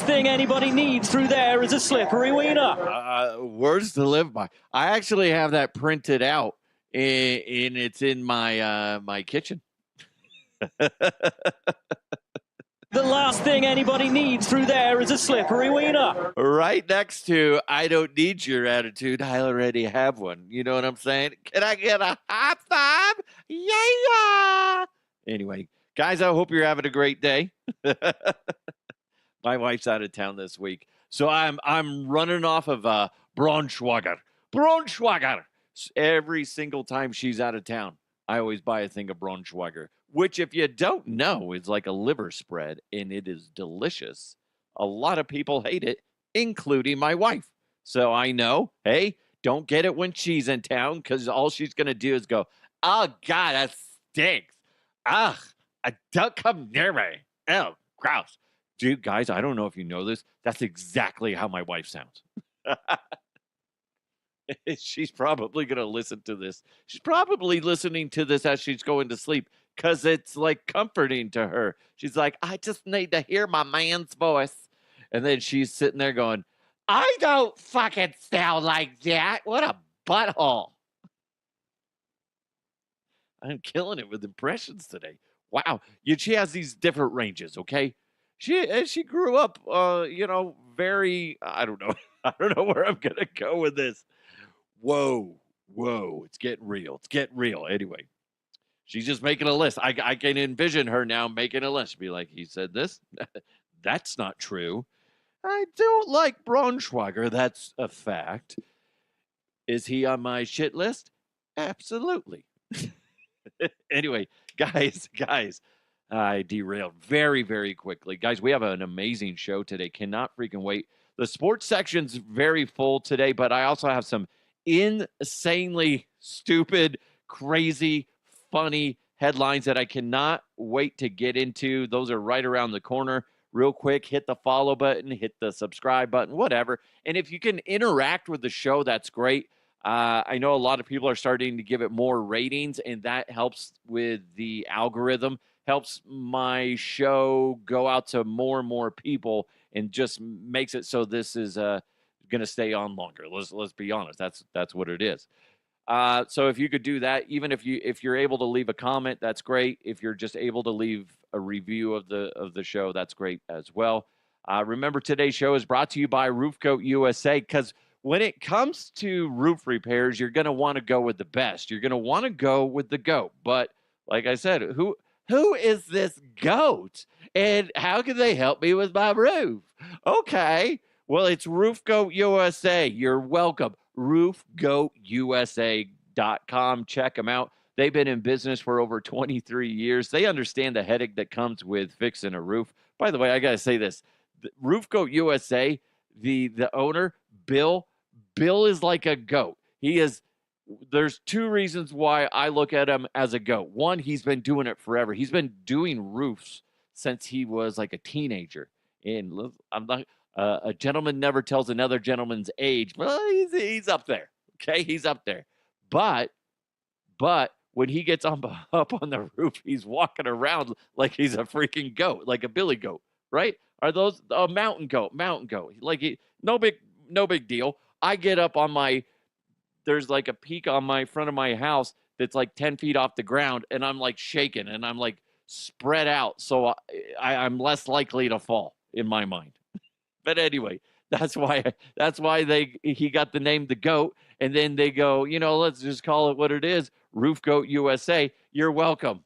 last thing anybody needs through there is a slippery wiener. Words to live by. I actually have that printed out, and it's in my my kitchen. The last thing anybody needs through there is a slippery wiener. Right next to, I don't need your attitude. I already have one. You know what I'm saying? Can I get a high five? Yeah. Anyway, guys, I hope you're having a great day. My wife's out of town this week, so I'm running off of Braunschweiger. Every single time she's out of town, I always buy a thing of Braunschweiger, which, if you don't know, is like a liver spread, and it is delicious. A lot of people hate it, including my wife. So I know, hey, don't get it when she's in town, because all she's going to do is go, oh, God, that stinks. Ugh, don't come near me. Oh, gross. Dude, guys, I don't know if you know this. That's exactly how my wife sounds. She's probably going to listen to this. She's probably listening to this as she's going to sleep, because it's like comforting to her. She's like, I just need to hear my man's voice. And then she's sitting there going, I don't fucking sound like that. What a butthole. I'm killing it with impressions today. Wow. She has these different ranges, okay? She grew up, very, I don't know. I don't know where I'm going to go with this. Whoa. It's getting real. Anyway, she's just making a list. I can envision her now making a list. Be like, he said this. That's not true. I don't like Braunschweiger. That's a fact. Is he on my shit list? Absolutely. Anyway, guys, I derailed very, very quickly. Guys, we have an amazing show today. Cannot freaking wait. The sports section's very full today, but I also have some insanely stupid, crazy, funny headlines that I cannot wait to get into. Those are right around the corner. Real quick, hit the follow button, hit the subscribe button, whatever. And if you can interact with the show, that's great. I know a lot of people are starting to give it more ratings, and that helps with the algorithm, helps my show go out to more and more people, and just makes it so this is going to stay on longer. Let's be honest. That's what it is. So if you could do that, even if you're able to leave a comment, that's great. If you're just able to leave a review of the show, that's great as well. Remember, today's show is brought to you by Roof Goat USA, because when it comes to roof repairs, you're going to want to go with the best. You're going to want to go with the GOAT. But like I said, who is this GOAT? And how can they help me with my roof? Okay. Well, it's Roof Goat USA. You're welcome. RoofGoatUSA.com. Check them out. They've been in business for over 23 years. They understand the headache that comes with fixing a roof. By the way, I got to say this. Roof Goat USA, the owner, Bill is like a goat. There's two reasons why I look at him as a goat. One, he's been doing it forever. He's been doing roofs since he was like a teenager. And I'm not, a gentleman never tells another gentleman's age. Well, he's up there. Okay, he's up there. But when he gets up on the roof, he's walking around like he's a freaking goat, like a billy goat, right? Are those a mountain goat? Like no big deal. I get up on there's like a peak on my front of my house that's like 10 feet off the ground, and I'm like shaking, and I'm like spread out, so I'm less likely to fall in my mind. But anyway, that's why he got the name the GOAT, and then they go, let's just call it what it is, Roof Goat USA. You're welcome.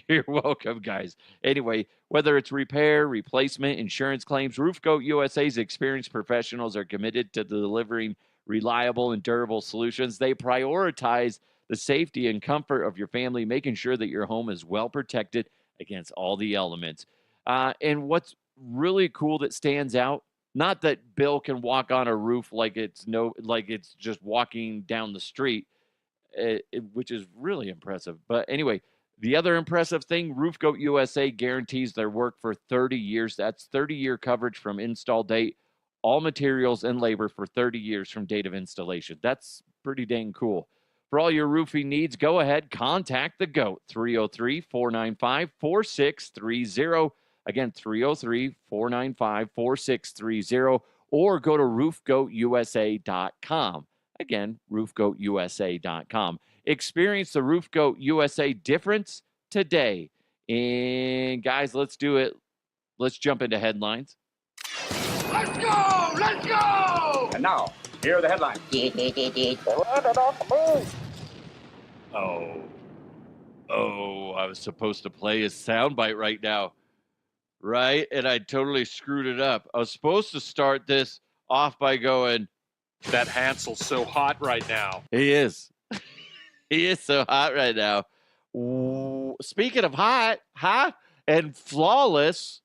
You're welcome, guys. Anyway, whether it's repair, replacement, insurance claims, Roof Goat USA's experienced professionals are committed to delivering reliable and durable solutions. They prioritize the safety and comfort of your family, making sure that your home is well protected against all the elements. And what's really cool that stands out, not that Bill can walk on a roof like it's just walking down the street, which is really impressive. But anyway, the other impressive thing, Roof Goat USA guarantees their work for 30 years. That's 30-year coverage from install date, all materials and labor for 30 years from date of installation. That's pretty dang cool. For all your roofing needs, go ahead, contact the GOAT, 303-495-4630. Again, 303-495-4630, or go to roofgoatusa.com. Again, roofgoatusa.com. Experience the Roof Goat USA difference today. And guys, let's do it. Let's jump into headlines. Let's go! Let's go! And now, here are the headlines. Oh, I was supposed to play a soundbite right now, right? And I totally screwed it up. I was supposed to start this off by going, That Hansel's so hot right now. he is. He is so hot right now. Speaking of hot, and flawless,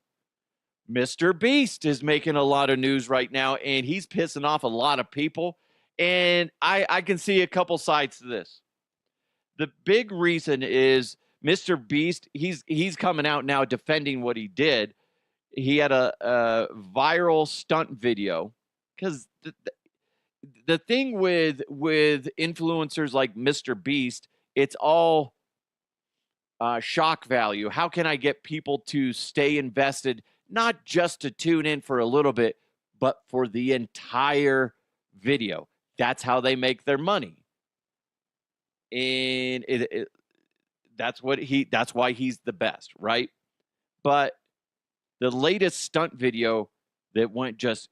Mr. Beast is making a lot of news right now, and he's pissing off a lot of people. And I can see a couple sides to this. The big reason is Mr. Beast, he's coming out now defending what he did. He had a viral stunt video, because the thing with influencers like Mr. Beast, it's all shock value. How can I get people to stay invested, not just to tune in for a little bit, but for the entire video? That's how they make their money. And that's why he's the best, right? But the latest stunt video that went just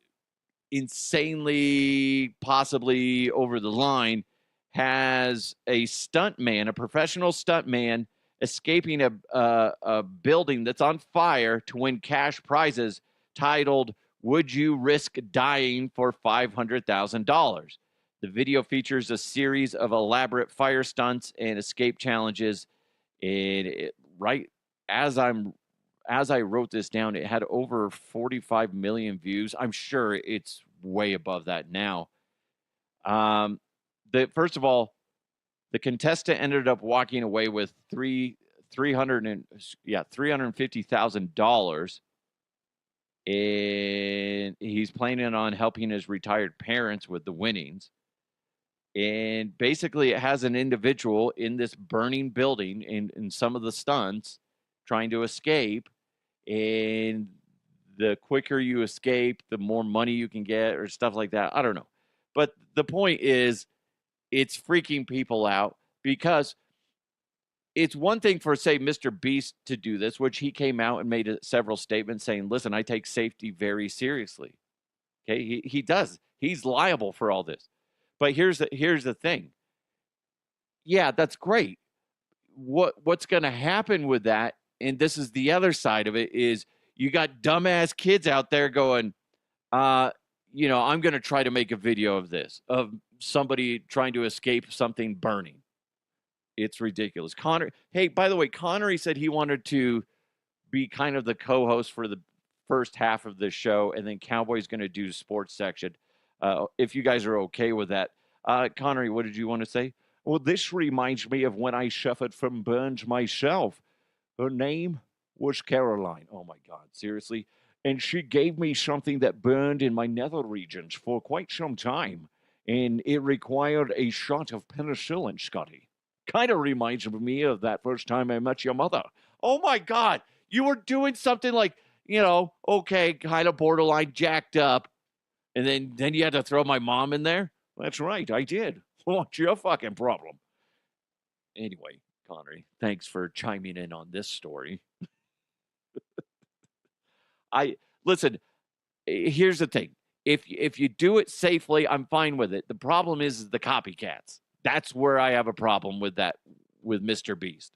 insanely, possibly over the line, has a stuntman, a professional stuntman, escaping a building that's on fire to win cash prizes titled, "Would You Risk Dying for $500,000?" The video features a series of elaborate fire stunts and escape challenges. And right as I wrote this down, it had over 45 million views. I'm sure it's way above that now. First of all, the contestant ended up walking away with $350,000, and he's planning on helping his retired parents with the winnings. And basically, it has an individual in this burning building in some of the stunts trying to escape. And the quicker you escape, the more money you can get, or stuff like that. I don't know. But the point is, it's freaking people out, because it's one thing for, say, Mr. Beast to do this, which he came out and made several statements saying, listen, I take safety very seriously. Okay, he does. He's liable for all this. But here's the thing. Yeah, that's great. What's going to happen with that, and this is the other side of it, is you got dumbass kids out there going, I'm going to try to make a video of this, of somebody trying to escape something burning. It's ridiculous. Hey, by the way, Connery said he wanted to be kind of the co-host for the first half of the show, and then Cowboy's going to do sports section. If you guys are okay with that. Connery, what did you want to say? Well, this reminds me of when I suffered from burns myself. Her name was Caroline. Oh, my God, seriously? And she gave me something that burned in my nether regions for quite some time. And it required a shot of penicillin, Scotty. Kind of reminds me of that first time I met your mother. Oh, my God. You were doing something like, okay, kind of borderline jacked up. And then you had to throw my mom in there? That's right, I did. What's your fucking problem? Anyway, Connery, thanks for chiming in on this story. Listen, here's the thing. If you do it safely, I'm fine with it. The problem is the copycats. That's where I have a problem with that, with Mr. Beast.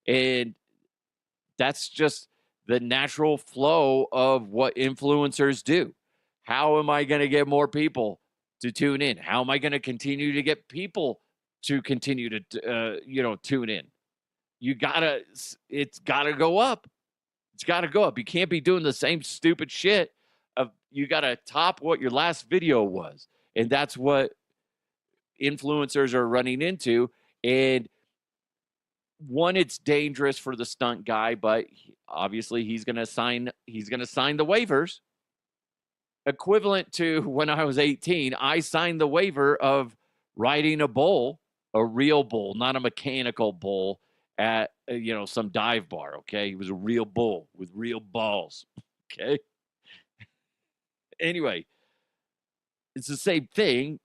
And that's just the natural flow of what influencers do. How am I going to get more people to tune in? How am I going to continue to get people to continue to, tune in? It's got to go up. It's got to go up. You can't be doing the same stupid shit. You got to top what your last video was. And that's what influencers are running into. And one, it's dangerous for the stunt guy, but obviously he's going to sign the waivers. Equivalent to when I was 18, I signed the waiver of riding a bull, a real bull, not a mechanical bull, at some dive bar. Okay, he was a real bull with real balls. Okay. Anyway, it's the same thing.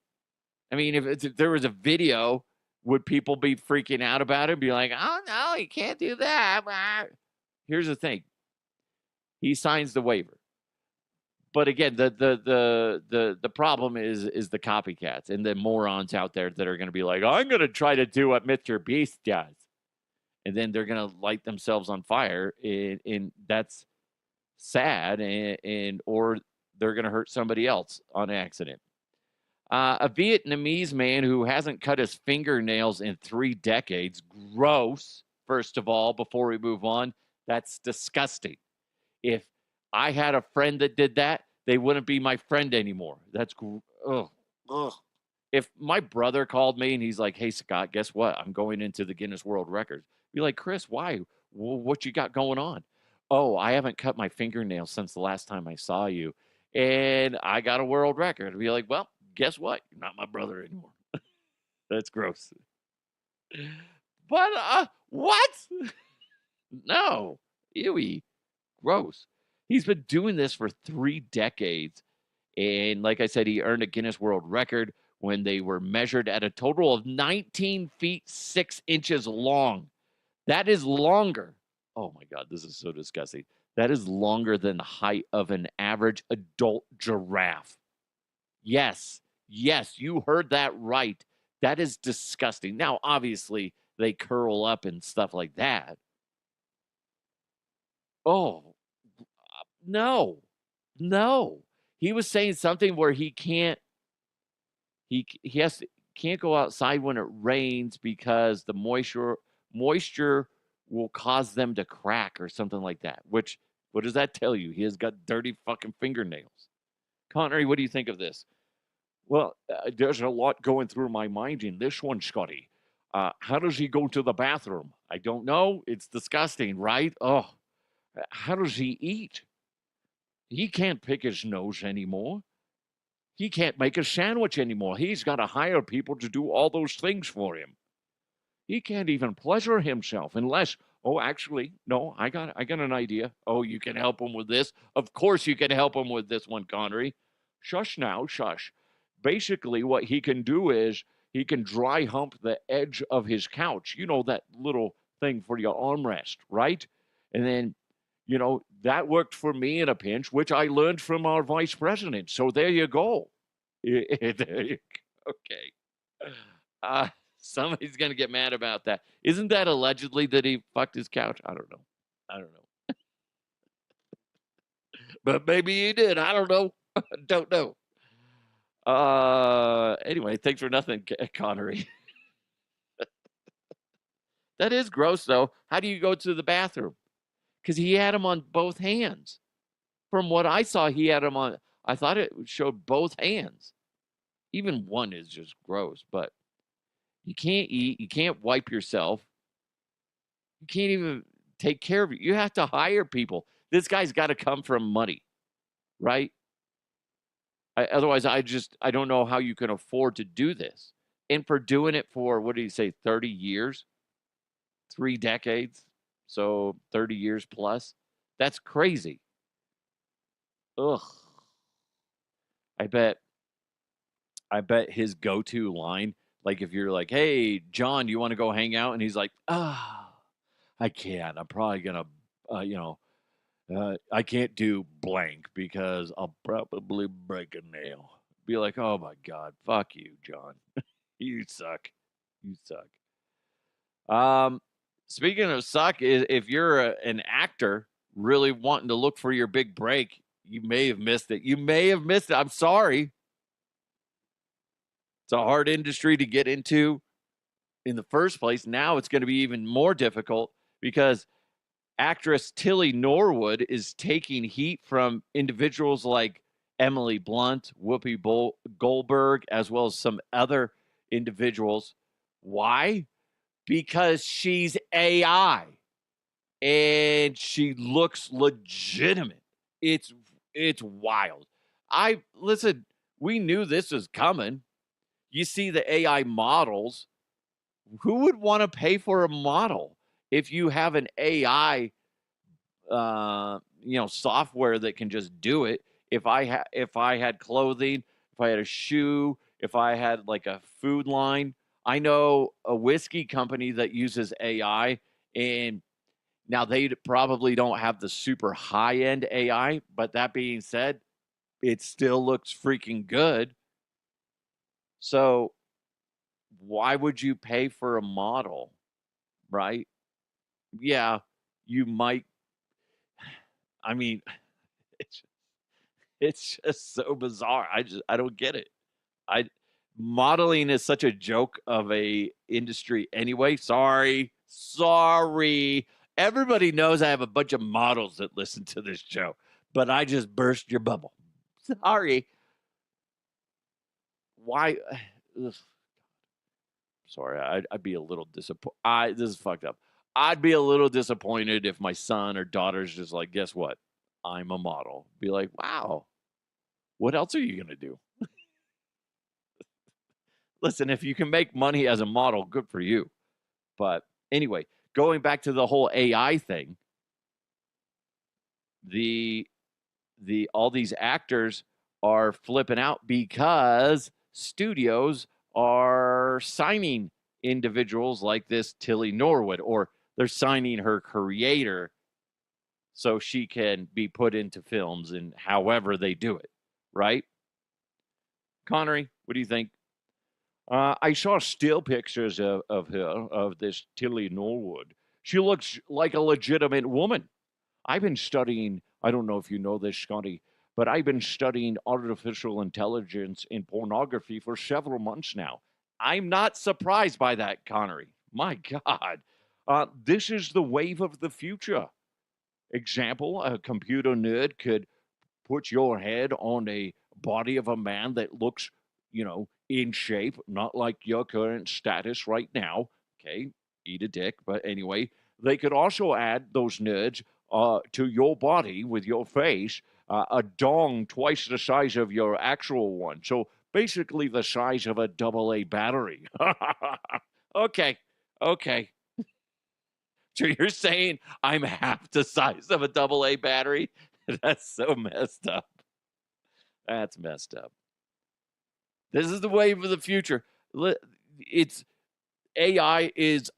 I mean, if there was a video, would people be freaking out about it? Be like, oh no, you can't do that. Here's the thing: he signs the waiver. But again, the problem is the copycats and the morons out there that are going to be like, I'm going to try to do what Mr. Beast does, and then they're going to light themselves on fire, and that's sad, and or they're going to hurt somebody else on accident. A Vietnamese man who hasn't cut his fingernails in 3 decades. Gross. First of all, before we move on, that's disgusting. If I had a friend that did that, they wouldn't be my friend anymore. That's ugh. If my brother called me and he's like, hey, Scott, guess what? I'm going into the Guinness World Records. Be like, Chris, why? What you got going on? Oh, I haven't cut my fingernails since the last time I saw you, and I got a world record. I'd be like, well, guess what? You're not my brother anymore. That's gross. But, what? No. Ewy. Gross. He's been doing this for 3 decades. And like I said, he earned a Guinness World Record when they were measured at a total of 19 feet 6 inches long. That is longer. Oh my God, this is so disgusting. That is longer than the height of an average adult giraffe. Yes, you heard that right. That is disgusting. Now, obviously, they curl up and stuff like that. Oh, no. He was saying something where he can't go outside when it rains because the moisture will cause them to crack or something like that. Which, what does that tell you? He has got dirty fucking fingernails. Connery, what do you think of this? Well, there's a lot going through my mind in this one, Scotty. How does he go to the bathroom? I don't know. It's disgusting, right? Oh, how does he eat? He can't pick his nose anymore. He can't make a sandwich anymore. He's got to hire people to do all those things for him. He can't even pleasure himself unless, oh, actually, no, I got an idea. Oh, you can help him with this? Of course you can help him with this one, Connery. Shush now, shush. Basically, what he can do is he can dry hump the edge of his couch. You know, that little thing for your armrest, right? And then, that worked for me in a pinch, which I learned from our vice president. So there you go. There you go. Okay. Somebody's going to get mad about that. Isn't that allegedly that he fucked his couch? I don't know. But maybe he did. I don't know. Don't know. Anyway, thanks for nothing, Connery. That is gross, though. How do you go to the bathroom? Because he had them on both hands. From what I saw, he had them on. I thought it showed both hands. Even one is just gross, but you can't eat. You can't wipe yourself. You can't even take care of it. You have to hire people. This guy's got to come from money, right? Otherwise, I don't know how you can afford to do this. And for doing it for, what did he say, 30 years? 3 decades? So 30 years plus? That's crazy. Ugh. I bet his go-to line, like if you're like, hey, John, do you want to go hang out? And he's like, I can't. I'm probably going to, I can't do blank because I'll probably break a nail. Be like, oh my God, fuck you, John. You suck. Speaking of suck, if you're an actor really wanting to look for your big break, you may have missed it. I'm sorry. It's a hard industry to get into in the first place. Now it's going to be even more difficult because actress Tilly Norwood is taking heat from individuals like Emily Blunt, Whoopi Goldberg, as well as some other individuals. Why? Because she's AI and she looks legitimate. It's wild. Listen, we knew this was coming. You see the AI models. Who would want to pay for a model? if you have an AI, software that can just do it, if I had clothing, if I had a shoe, if I had like a food line, I know a whiskey company that uses AI, and now they probably don't have the super high end AI, but that being said, it still looks freaking good. So why would you pay for a model, right? Yeah, you might. I mean, it's it's just so bizarre. I don't get it. I Modeling is such a joke of a industry anyway. Sorry. Everybody knows I have a bunch of models that listen to this show, but I just burst your bubble. Sorry. Why? Ugh. Sorry, I'd be a little disappointed. This is fucked up. I'd be a little disappointed if my son or daughter's just like, guess what? I'm a model. Be like, wow, what else are you gonna do? Listen, if you can make money as a model, good for you. But anyway, going back to the whole AI thing, the all these actors are flipping out because studios are signing individuals like this Tilly Norwood, or they're signing her creator so she can be put into films and however they do it, right? Connery, what do you think? I saw still pictures of her, of this Tilly Norwood. She looks like a legitimate woman. I've been studying, I don't know if you know this, Scotty, but I've been studying artificial intelligence in pornography for several months now. I'm not surprised by that, Connery. My God. This is the wave of the future. Example, a computer nerd could put your head on a body of a man that looks, in shape, not like your current status right now. Okay, eat a dick. But anyway, they could also add those nerds to your body with your face, a dong twice the size of your actual one. So basically the size of a AA battery. Okay, okay. So you're saying I'm half the size of a AA battery? That's so messed up. That's messed up. This is the wave of the future. It's AI is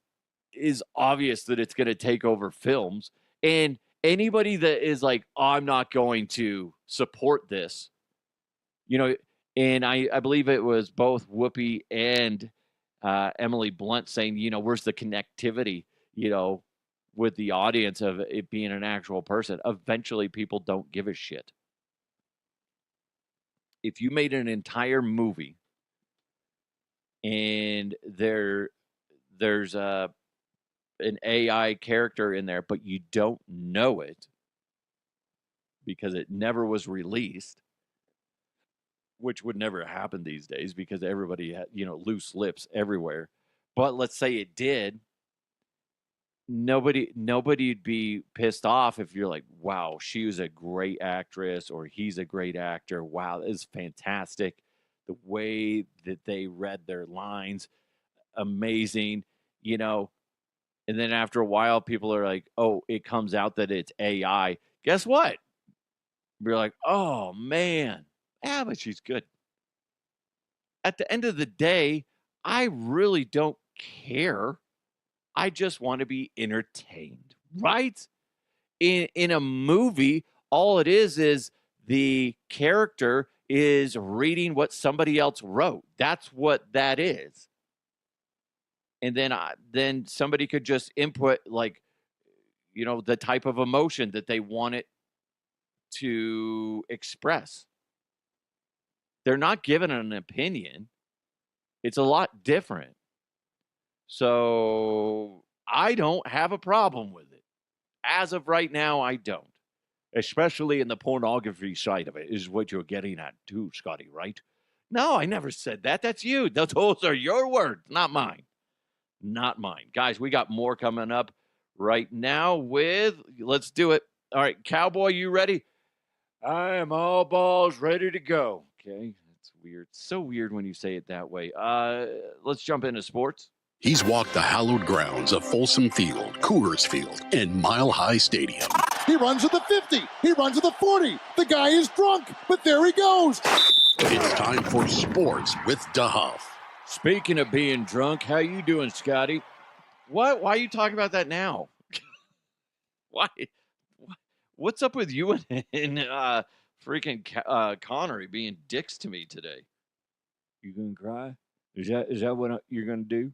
obvious that it's going to take over films, and anybody that is like, oh, I'm not going to support this, and I believe it was both Whoopi and Emily Blunt saying, where's the connectivity, with the audience of it being an actual person. Eventually, people don't give a shit. If you made an entire movie and there's an AI character in there, but you don't know it because it never was released, which would never happen these days because everybody had, loose lips everywhere. But let's say it did. Nobody'd be pissed off if you're like, wow, she was a great actress or he's a great actor. Wow, this is fantastic. The way that they read their lines, amazing, And then after a while, people are like, oh, it comes out that it's AI. Guess what? You're like, oh, man. Yeah, but she's good. At the end of the day, I really don't care. I just want to be entertained, right? In a movie, all it is the character is reading what somebody else wrote. That's what that is. And then somebody could just input the type of emotion that they want it to express. They're not given an opinion. It's a lot different. So I don't have a problem with it. As of right now, I don't. Especially in the pornography side of it, is what you're getting at too, Scotty, right? No, I never said that. That's you. Those are your words, not mine. Not mine. Guys, we got more coming up right now let's do it. All right, Cowboy, you ready? I am all balls ready to go. Okay, that's weird. So weird when you say it that way. Let's jump into sports. He's walked the hallowed grounds of Folsom Field, Coors Field, and Mile High Stadium. He runs at the 50. He runs at the 40. The guy is drunk, but there he goes. It's time for Sports with DeHuff. Speaking of being drunk, how you doing, Scotty? What? Why are you talking about that now? Why? What's up with you and freaking Connery being dicks to me today? You gonna cry? Is that what you're gonna do?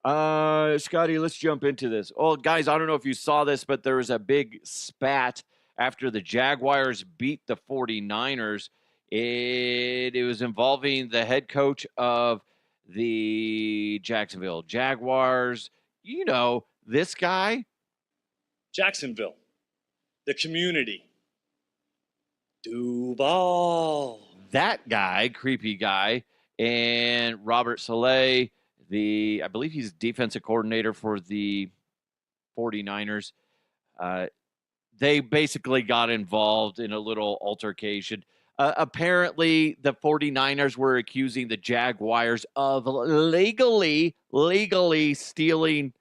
Scotty, let's jump into this. Oh, guys, I don't know if you saw this, but there was a big spat after the Jaguars beat the 49ers. It was involving the head coach of the Jacksonville Jaguars. You know, this guy. Jacksonville, the community. Duval. That guy, creepy guy, and Robert Saleh, I believe he's defensive coordinator for the 49ers. They basically got involved in a little altercation. Apparently, the 49ers were accusing the Jaguars of legally stealing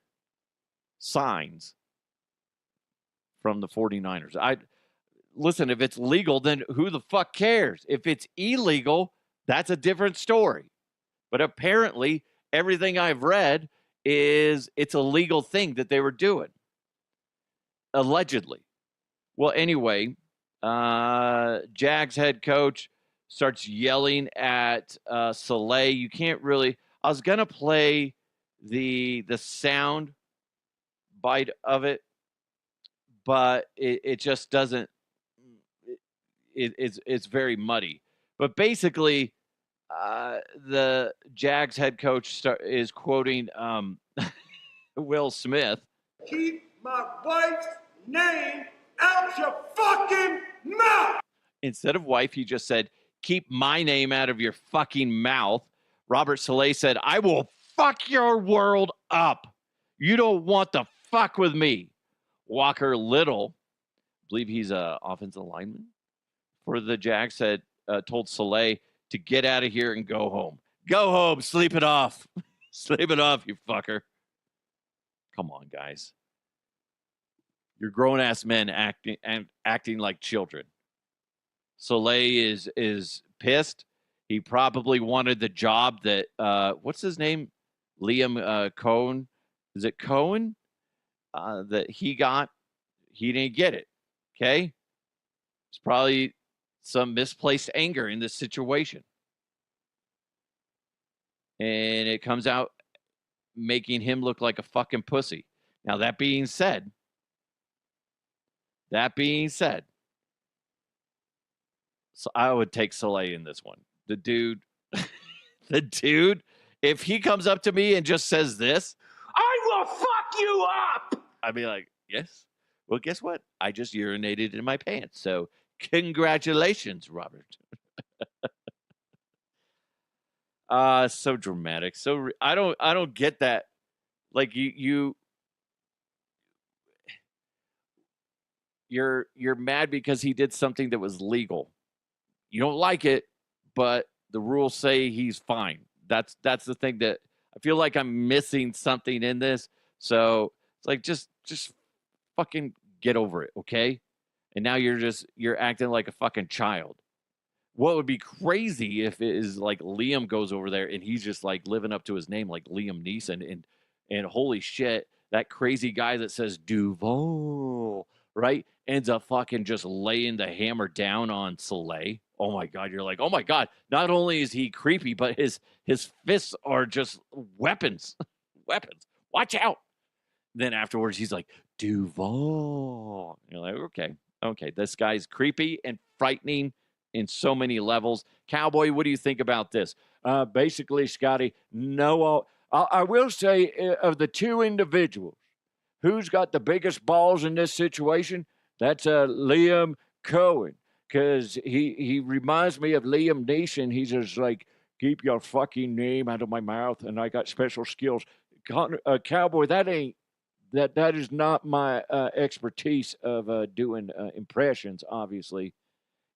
signs from the 49ers. Listen, if it's legal, then who the fuck cares? If it's illegal, that's a different story. But apparently, everything I've read is it's a legal thing that they were doing. Allegedly. Well, anyway, Jags head coach starts yelling at Saleh. You can't really. I was gonna play the sound bite of it, but it just doesn't. It's very muddy. But basically, the Jags head coach is quoting Will Smith. Keep my wife's name out your fucking mouth! Instead of wife, he just said, keep my name out of your fucking mouth. Robert Saleh said, I will fuck your world up. You don't want to fuck with me. Walker Little, I believe he's an offensive lineman for the Jags, told Saleh to get out of here and go home. Go home, sleep it off. Sleep it off, you fucker. Come on, guys. You're grown-ass men acting like children. Saleh is pissed. He probably wanted the job that what's his name? Liam Cohen. Is it Cohen? That he got. He didn't get it. Okay? It's probably some misplaced anger in this situation. And it comes out making him look like a fucking pussy. Now, that being said, so I would take Saleh in this one. The dude, if he comes up to me and just says this, I will fuck you up! I'd be like, yes. Well, guess what? I just urinated in my pants. So congratulations, Robert. So dramatic. So I don't get that. Like you're mad because he did something that was legal. You don't like it, but the rules say he's fine. That's the thing that I feel like I'm missing something in this. So it's like just fucking get over it, okay? And now you're acting like a fucking child. What would be crazy if it is like Liam goes over there and he's just like living up to his name like Liam Neeson and holy shit, that crazy guy that says Duval, right, ends up fucking just laying the hammer down on Saleh. Oh my God, you're like, oh my God, not only is he creepy, but his fists are just weapons. Weapons. Watch out. Then afterwards, he's like, Duval. You're like, okay, this guy's creepy and frightening in so many levels. Cowboy, what do you think about this? Basically, Scotty, no, I will say of the two individuals, who's got the biggest balls in this situation? That's Liam Cohen, because he reminds me of Liam Neeson. He's just like, keep your fucking name out of my mouth, and I got special skills. Cowboy, that is not my expertise of doing impressions, obviously.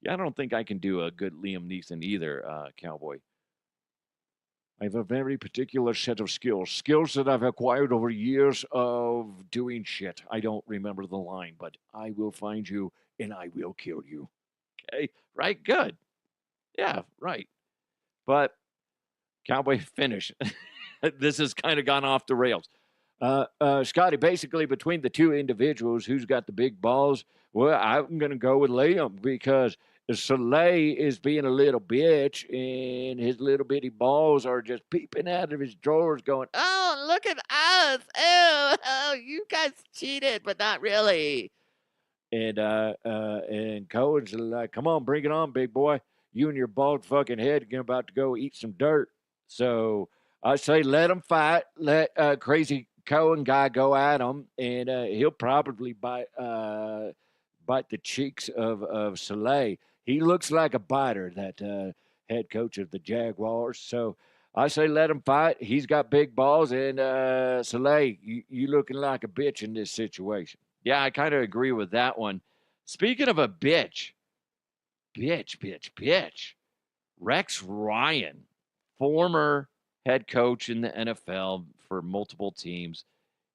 Yeah, I don't think I can do a good Liam Neeson either, Cowboy. I have a very particular set of skills that I've acquired over years of doing shit. I don't remember the line, but I will find you and I will kill you. Okay, right? Good. Yeah, right. But Cowboy finish. This has kind of gone off the rails. Scotty, basically between the two individuals, who's got the big balls? Well, I'm going to go with Liam because Soleil is being a little bitch and his little bitty balls are just peeping out of his drawers going, Oh, look at us. Oh, you guys cheated, but not really. and Cohen's like, come on, bring it on, big boy. You and your bald fucking head are about to go eat some dirt. So I say let them fight. Let crazy Cohen guy go at him, and he'll probably bite the cheeks of Soleil. He looks like a biter, that head coach of the Jaguars. So I say let him fight. He's got big balls, and Soleil, you looking like a bitch in this situation. Yeah, I kind of agree with that one. Speaking of a bitch, Rex Ryan, former head coach in the NFL for multiple teams.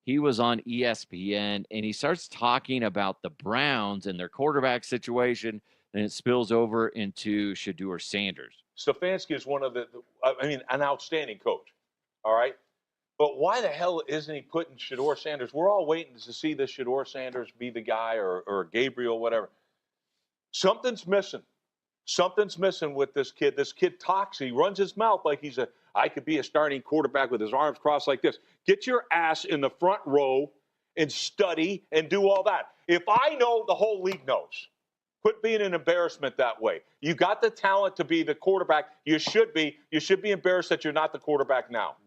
He was on ESPN and he starts talking about the Browns and their quarterback situation. Then it spills over into Shedeur Sanders. Stefanski is one of an outstanding coach. All right. But why the hell isn't he putting Shedeur Sanders? We're all waiting to see this Shedeur Sanders be the guy or Gabriel, whatever. Something's missing. Something's missing with this kid. This kid talks. He runs his mouth like I could be a starting quarterback with his arms crossed like this. Get your ass in the front row and study and do all that. If I know, the whole league knows. Quit being an embarrassment that way. You got the talent to be the quarterback. You should be. You should be embarrassed that you're not the quarterback now.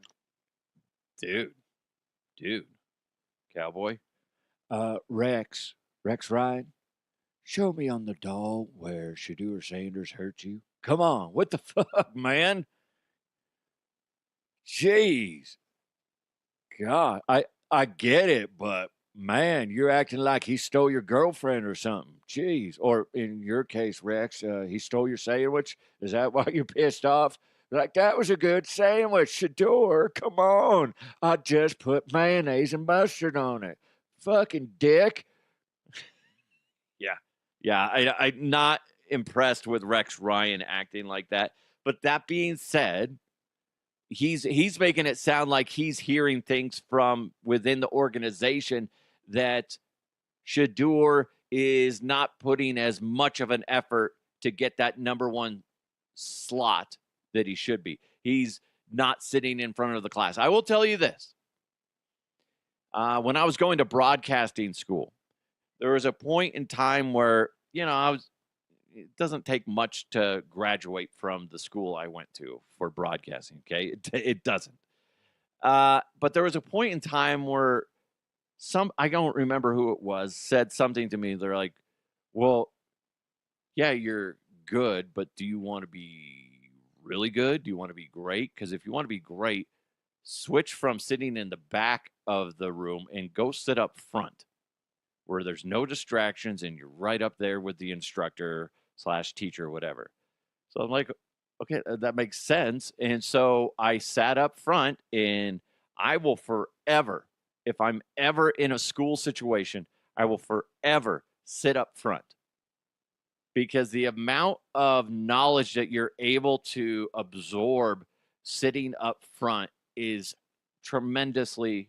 Dude, Cowboy. Rex Ryan, show me on the doll where Shedeur Sanders hurt you. Come on, what the fuck, man? Jeez. God, I get it, but man, you're acting like he stole your girlfriend or something. Jeez. Or in your case, Rex, he stole your sandwich. Is that why you're pissed off? Like, that was a good sandwich, Shedeur. Come on. I just put mayonnaise and mustard on it. Fucking dick. Yeah, I'm not impressed with Rex Ryan acting like that. But that being said, he's making it sound like he's hearing things from within the organization that Shedeur is not putting as much of an effort to get that number one slot that he should be. He's not sitting in front of the class. I will tell you this. When I was going to broadcasting school, there was a point in time where, it doesn't take much to graduate from the school I went to for broadcasting, okay? It doesn't. But there was a point in time where I don't remember who it was, said something to me. They're like, well, yeah, you're good, but do you want to be really good? Do you want to be great? Because if you want to be great, switch from sitting in the back of the room and go sit up front where there's no distractions and you're right up there with the instructor / teacher, whatever. So I'm like, okay, that makes sense. And so I sat up front, and I will forever, if I'm ever in a school situation, I will forever sit up front. Because the amount of knowledge that you're able to absorb sitting up front is tremendously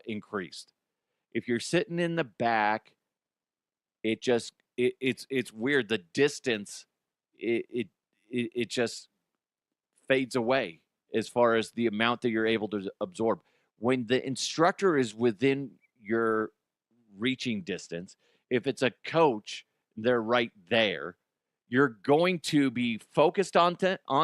increased. If you're sitting in the back, it's weird. The distance, it just fades away as far as the amount that you're able to absorb. When the instructor is within your reaching distance, if it's a coach, they're right there. You're going to be focused on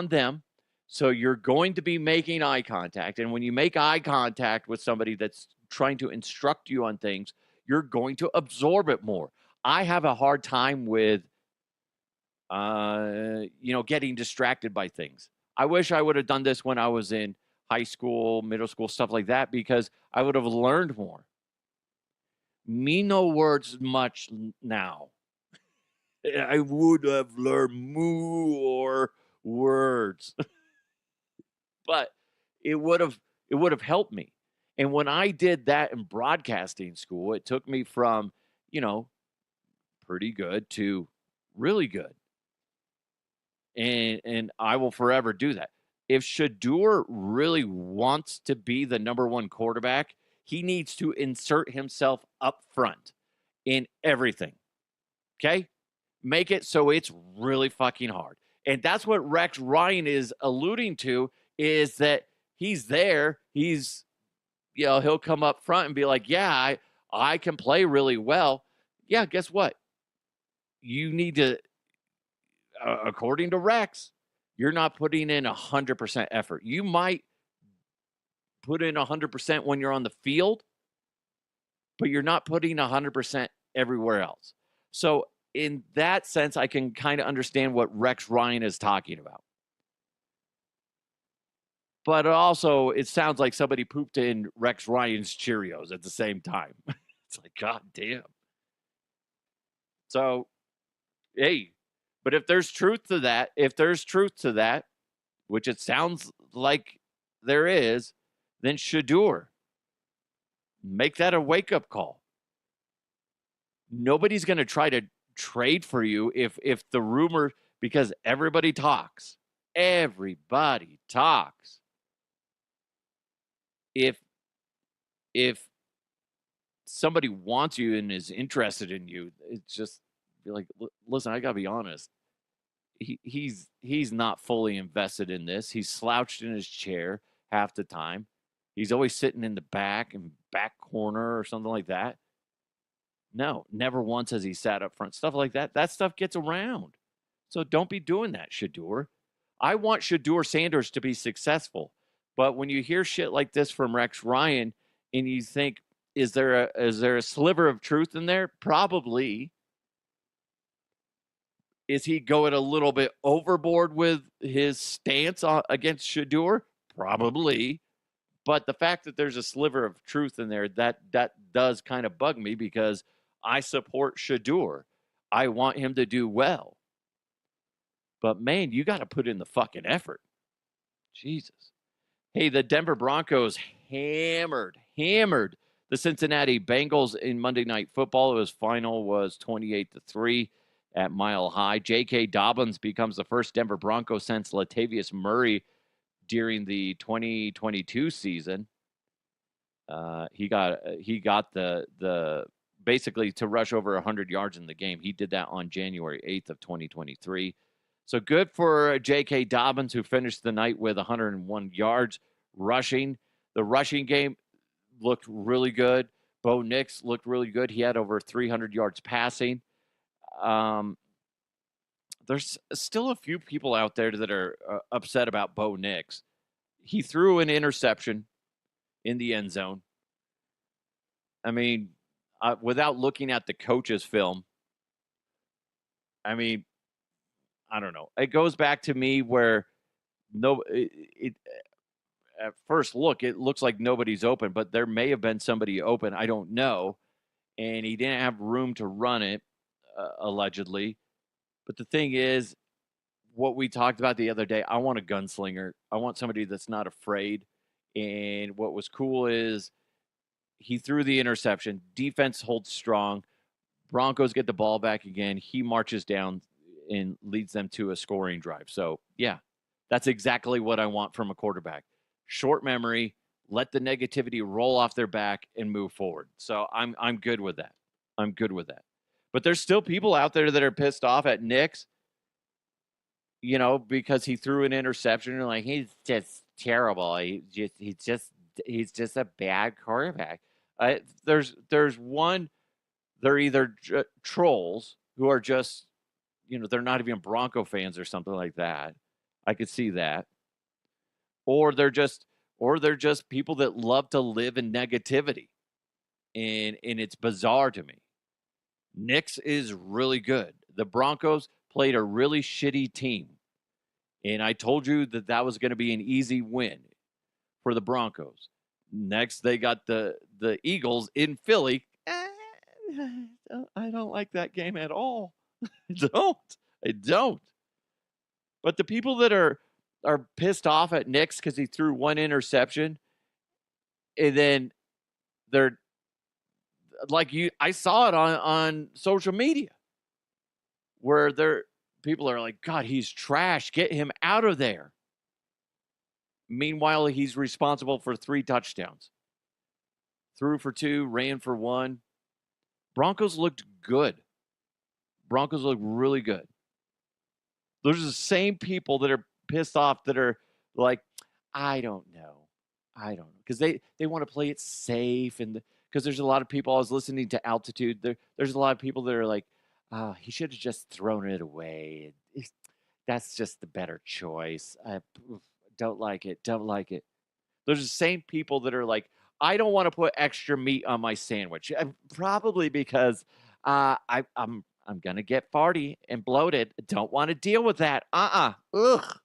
them. So you're going to be making eye contact. And when you make eye contact with somebody that's trying to instruct you on things, you're going to absorb it more. I have a hard time with, getting distracted by things. I wish I would have done this when I was in high school, middle school, stuff like that, because I would have learned more. Me no words much now. I would have learned more words. it would have helped me. And when I did that in broadcasting school, it took me from, pretty good to really good. And I will forever do that. If Shedeur really wants to be the number one quarterback, he needs to insert himself up front in everything. Okay? Make it so it's really fucking hard. And that's what Rex Ryan is alluding to, is that he's there. He's, he'll come up front and be like, yeah, I can play really well. Yeah, guess what? You need to, according to Rex, you're not putting in 100% effort. You might put in 100% when you're on the field, but you're not putting 100% everywhere else. So in that sense, I can kind of understand what Rex Ryan is talking about. But also, it sounds like somebody pooped in Rex Ryan's Cheerios at the same time. It's like, God damn. So, hey, but if there's truth to that, which it sounds like there is, then Shedeur, make that a wake-up call. Nobody's going to try to trade for you if the rumor, because everybody talks. Everybody talks. If somebody wants you and is interested in you, it's just be like, listen, I got to be honest. He's not fully invested in this. He's slouched in his chair half the time. He's always sitting in the back corner or something like that. No, never once has he sat up front. Stuff like that. That stuff gets around. So don't be doing that, Shedeur. I want Shedeur Sanders to be successful. But when you hear shit like this from Rex Ryan and you think, is there a sliver of truth in there? Probably. Is he going a little bit overboard with his stance against Shedeur? Probably. But the fact that there's a sliver of truth in there, that does kind of bug me, because I support Shedeur. I want him to do well. But, man, you got to put in the fucking effort. Jesus. Hey, the Denver Broncos hammered the Cincinnati Bengals in Monday Night Football. His final was 28-3 at Mile High. J.K. Dobbins becomes the first Denver Bronco since Latavius Murray during the 2022 season. He got the basically to rush over 100 yards in the game. He did that on January 8th of 2023. So good for J.K. Dobbins, who finished the night with 101 yards rushing. The rushing game looked really good. Bo Nix looked really good. He had over 300 yards passing. There's still a few people out there that are upset about Bo Nix. He threw an interception in the end zone. I mean, without looking at the coach's film, I mean, I don't know. It goes back to me where at first look, it looks like nobody's open, but there may have been somebody open. I don't know. And he didn't have room to run it, allegedly. But the thing is, what we talked about the other day, I want a gunslinger. I want somebody that's not afraid. And what was cool is he threw the interception. Defense holds strong. Broncos get the ball back again. He marches down and leads them to a scoring drive. So, yeah, that's exactly what I want from a quarterback. Short memory, let the negativity roll off their back and move forward. So I'm good with that. I'm good with that. But there's still people out there that are pissed off at Nix, because he threw an interception and like, he's just terrible. He's just a bad quarterback. There's one, they're either trolls who are just, they're not even Bronco fans or something like that. I could see that. Or they're just people that love to live in negativity. And it's bizarre to me. Nix is really good. The Broncos played a really shitty team. And I told you that was going to be an easy win for the Broncos. Next, they got the Eagles in Philly. I don't like that game at all. I don't. But the people that are are pissed off at Nix because he threw one interception, and then they're like I saw it on social media where people are like, God, he's trash. Get him out of there. Meanwhile, he's responsible for 3 touchdowns. Threw for 2, ran for 1. Broncos looked good. Broncos look really good. Those are the same people that are pissed off that are like, I don't know. Because they want to play it safe. And because there's a lot of people, I was listening to Altitude, there's a lot of people that are like, he should have just thrown it away. That's just the better choice. I don't like it. Those are the same people that are like, I don't want to put extra meat on my sandwich. Probably because I'm gonna get farty and bloated. Don't want to deal with that. Ugh.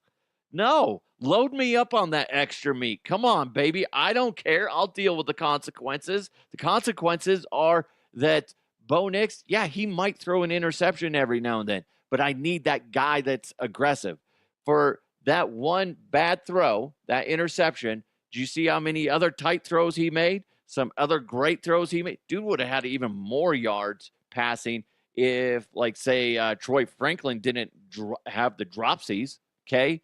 No. Load me up on that extra meat. Come on, baby. I don't care. I'll deal with the consequences. The consequences are that Bo Nix, yeah, he might throw an interception every now and then, but I need that guy that's aggressive. For that one bad throw, that interception, do you see how many other tight throws he made? Some other great throws he made? Dude would have had even more yards passing if, like, say, Troy Franklin didn't have the dropsies, okay?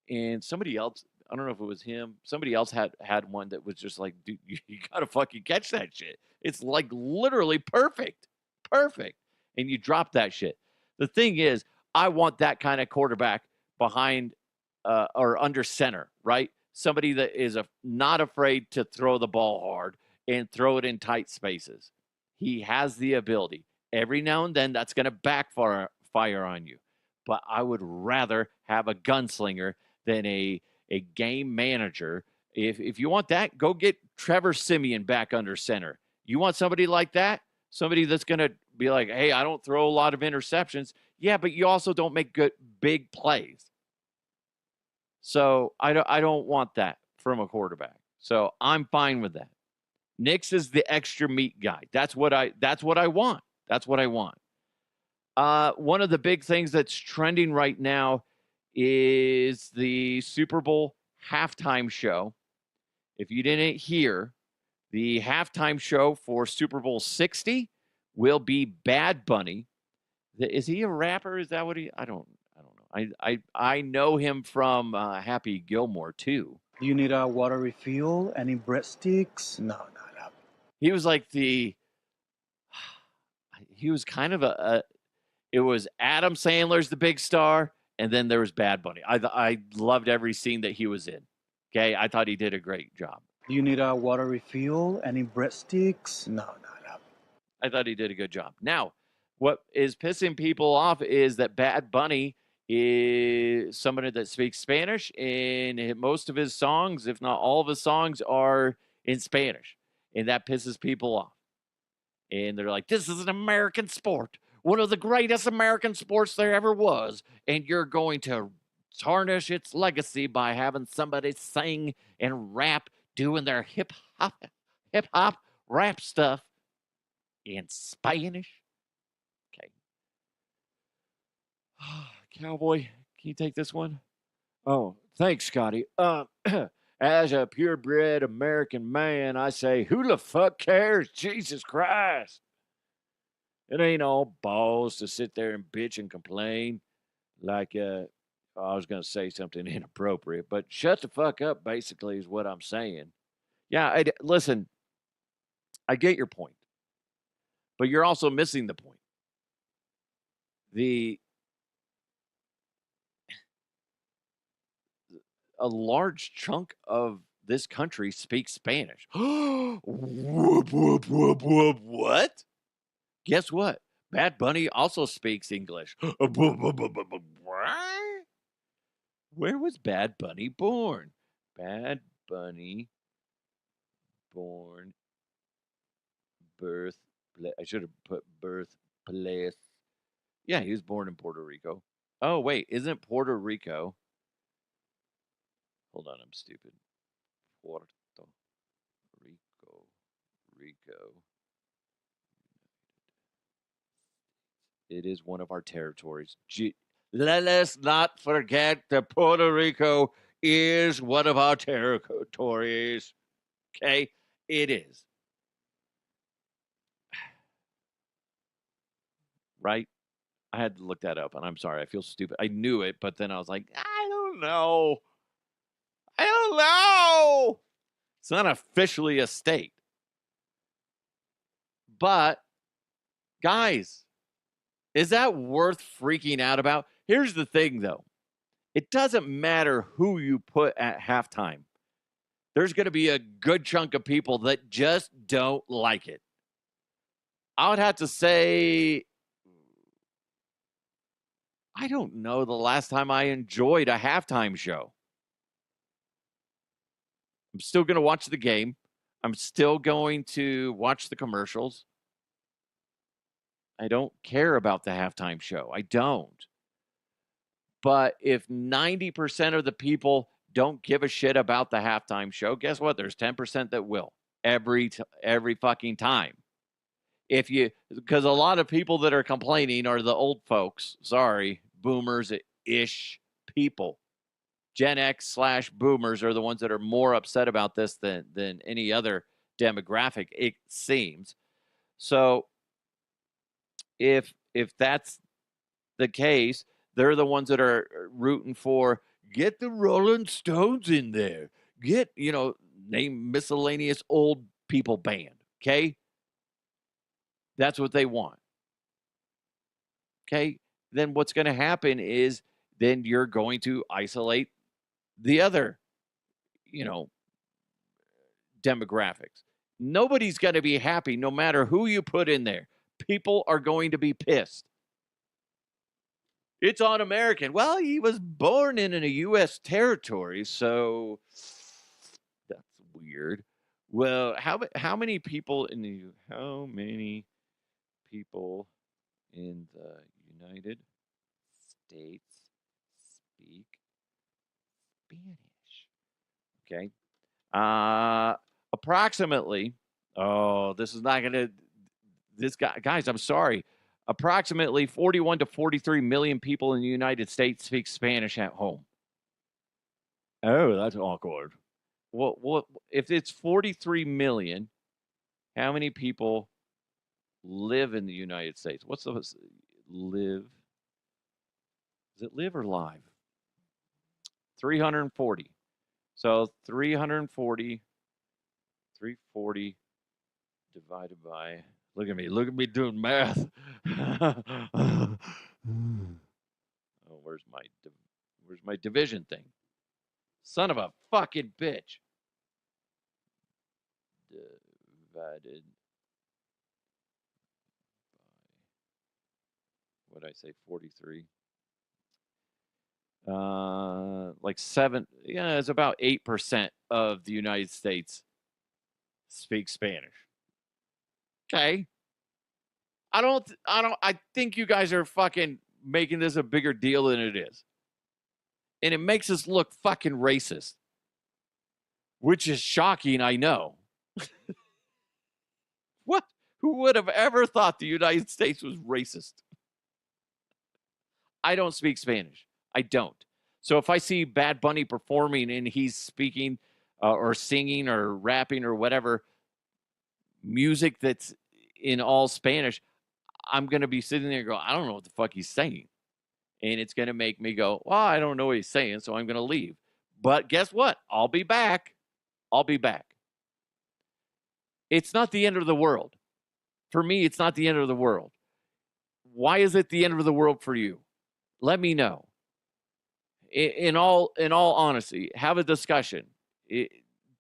And somebody else, I don't know if it was him, somebody else had one that was just like, dude, you got to fucking catch that shit. It's like literally perfect. And you drop that shit. The thing is, I want that kind of quarterback behind or under center, right? Somebody that is not afraid to throw the ball hard and throw it in tight spaces. He has the ability. Every now and then, that's going to backfire on you. But I would rather have a gunslinger than a game manager. If you want that, go get Trevor Siemian back under center. You want somebody like that? Somebody that's going to be like, hey, I don't throw a lot of interceptions. Yeah, but you also don't make good big plays. So I don't want that from a quarterback. So I'm fine with that. Nix is the extra meat guy. That's what I want. One of the big things that's trending right now is the Super Bowl halftime show. If you didn't hear, the halftime show for Super Bowl 60 will be Bad Bunny. Is he a rapper? Is that what he? I don't know. I know him from Happy Gilmore too. Do you need a water refill? Any breadsticks? No. He was like he was kind of it was Adam Sandler's the big star, and then there was Bad Bunny. I loved every scene that he was in. Okay, I thought he did a great job. Do you need a water refill? Any breadsticks? No. I thought he did a good job. Now, what is pissing people off is that Bad Bunny is somebody that speaks Spanish, and most of his songs, if not all of his songs, are in Spanish, and that pisses people off. And they're like, this is an American sport, one of the greatest American sports there ever was, and you're going to tarnish its legacy by having somebody sing and rap, doing their hip hop rap stuff in Spanish. Okay. Cowboy, can you take this one? Oh, thanks, Scotty. As a purebred American man, I say, who the fuck cares? Jesus Christ. It ain't all balls to sit there and bitch and complain like, I was going to say something inappropriate, but shut the fuck up, basically, is what I'm saying. Yeah, listen, I get your point, but you're also missing the point. A large chunk of this country speaks Spanish. Whoop, whoop, whoop, whoop. What? Guess what? Bad Bunny also speaks English. Where was Bad Bunny born? Bad Bunny born birth. I should have put birthplace. Yeah, he was born in Puerto Rico. Oh, wait, isn't Puerto Rico? Hold on, I'm stupid. Puerto Rico. It is one of our territories. Let us not forget that Puerto Rico is one of our territories. Okay? It is. Right? I had to look that up, and I'm sorry. I feel stupid. I knew it, but then I was like, I don't know. I don't know. It's not officially a state. But, guys, is that worth freaking out about? Here's the thing, though. It doesn't matter who you put at halftime. There's going to be a good chunk of people that just don't like it. I would have to say, I don't know the last time I enjoyed a halftime show. I'm still going to watch the game. I'm still going to watch the commercials. I don't care about the halftime show. I don't. But if 90% of the people don't give a shit about the halftime show, guess what? There's 10% that will every fucking time. Because a lot of people that are complaining are the old folks. Sorry, boomers-ish people. Gen X / boomers are the ones that are more upset about this than any other demographic, it seems. So if that's the case, they're the ones that are rooting for get the Rolling Stones in there. Get, name miscellaneous old people band. Okay? That's what they want. Okay? Then what's going to happen is then you're going to isolate the other, demographics. Nobody's going to be happy no matter who you put in there. People are going to be pissed. It's un-American. Well, he was born in a U.S. territory, so that's weird. Well, how many people in the United States speak Spanish? Okay. Approximately. Oh, this is not going to. This guys, I'm sorry. Approximately 41 to 43 million people in the United States speak Spanish at home. Oh, that's awkward. What if it's 43 million? How many people live in the United States? What's the live? Is it live or live? 340. So 340 divided by, look at me doing math. Oh, where's my division thing? Son of a fucking bitch. Divided by, what did I say, 43? Like 7, it's about 8% of the United States speak Spanish. Okay. I think you guys are fucking making this a bigger deal than it is. And it makes us look fucking racist. Which is shocking, I know. What? Who would have ever thought the United States was racist? I don't speak Spanish. I don't. So if I see Bad Bunny performing and he's speaking or singing or rapping or whatever music that's in all Spanish, I'm going to be sitting there and go, I don't know what the fuck he's saying. And it's going to make me go, well, I don't know what he's saying, so I'm going to leave. But guess what? I'll be back. It's not the end of the world. For me, it's not the end of the world. Why is it the end of the world for you? Let me know. In all honesty, have a discussion.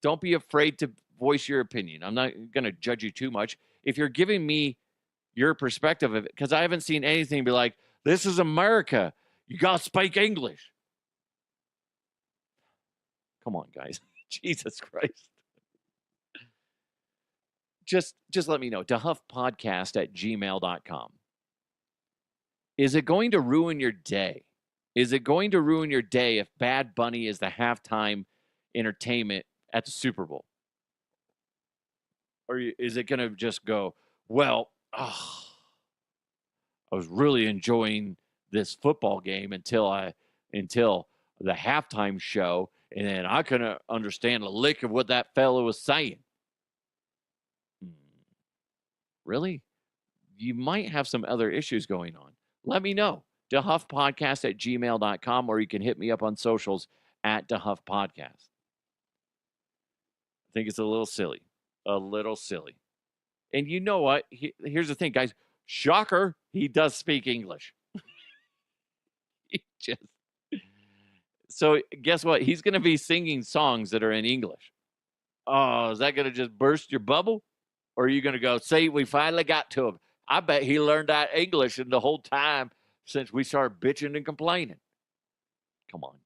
Don't be afraid to voice your opinion. I'm not going to judge you too much. If you're giving me your perspective of it, because I haven't seen anything be like, this is America. You got to speak English. Come on, guys. Jesus Christ. Just let me know. DeHuffPodcast@gmail.com. Is it going to ruin your day? Is it going to ruin your day if Bad Bunny is the halftime entertainment at the Super Bowl? Or is it going to just go, well, I was really enjoying this football game until the halftime show, and then I couldn't understand a lick of what that fellow was saying. Really? You might have some other issues going on. Let me know. DeHuffPodcast@gmail.com, or you can hit me up on socials at DeHuffPodcast. I think it's a little silly. A little silly. And you know what? Here's the thing, guys. Shocker, he does speak English. So guess what? He's going to be singing songs that are in English. Oh, is that going to just burst your bubble? Or are you going to go, see, we finally got to him? I bet he learned that English in the whole time since we started bitching and complaining. Come on.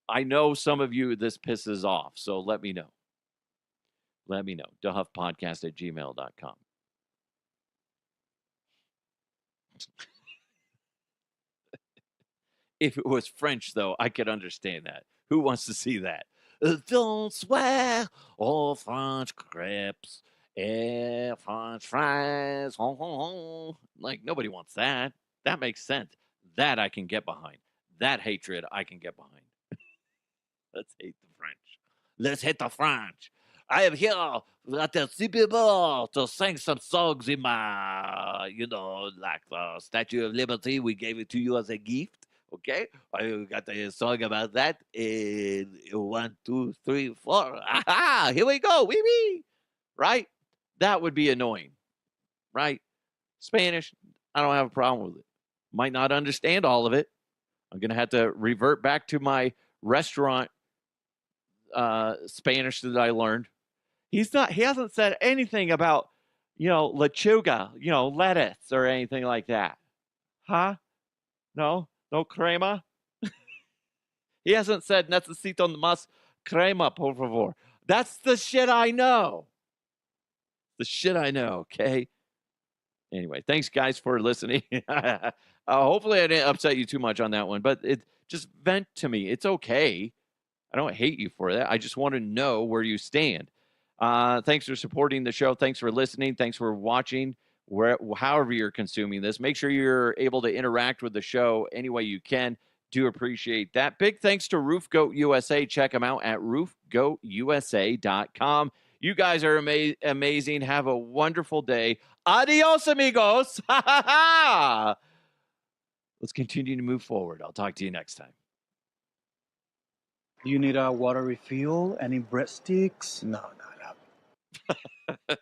I know some of you this pisses off, so let me know. Let me know. DeHuffPodcast@gmail.com. If it was French, though, I could understand that. Who wants to see that? Don't swear, oh, French crepes, French fries, like, nobody wants that. That makes sense. That I can get behind. That hatred I can get behind. Let's hate the French. Let's hate the French. I am here at the Super Bowl to sing some songs in my, like the Statue of Liberty. We gave it to you as a gift. Okay, I got a song about that. 1, 2, 3, 4. Aha! Here we go. Wee wee. Right? That would be annoying. Right? Spanish, I don't have a problem with it. Might not understand all of it. I'm gonna have to revert back to my restaurant Spanish that I learned. He hasn't said anything about, lechuga, lettuce or anything like that. Huh? No crema. He hasn't said necesito más crema, por favor. That's the shit I know. Okay? Anyway, thanks, guys, for listening. Hopefully I didn't upset you too much on that one, but just vent to me. It's okay. I don't hate you for that. I just want to know where you stand. Thanks for supporting the show. Thanks for listening. Thanks for watching. However you're consuming this, make sure you're able to interact with the show any way you can. Do appreciate that. Big thanks to Roof Goat USA. Check them out at roofgoatusa.com. You guys are amazing. Have a wonderful day. Adios, amigos. Let's continue to move forward. I'll talk to you next time. You need a water refill? Any breadsticks? No, no.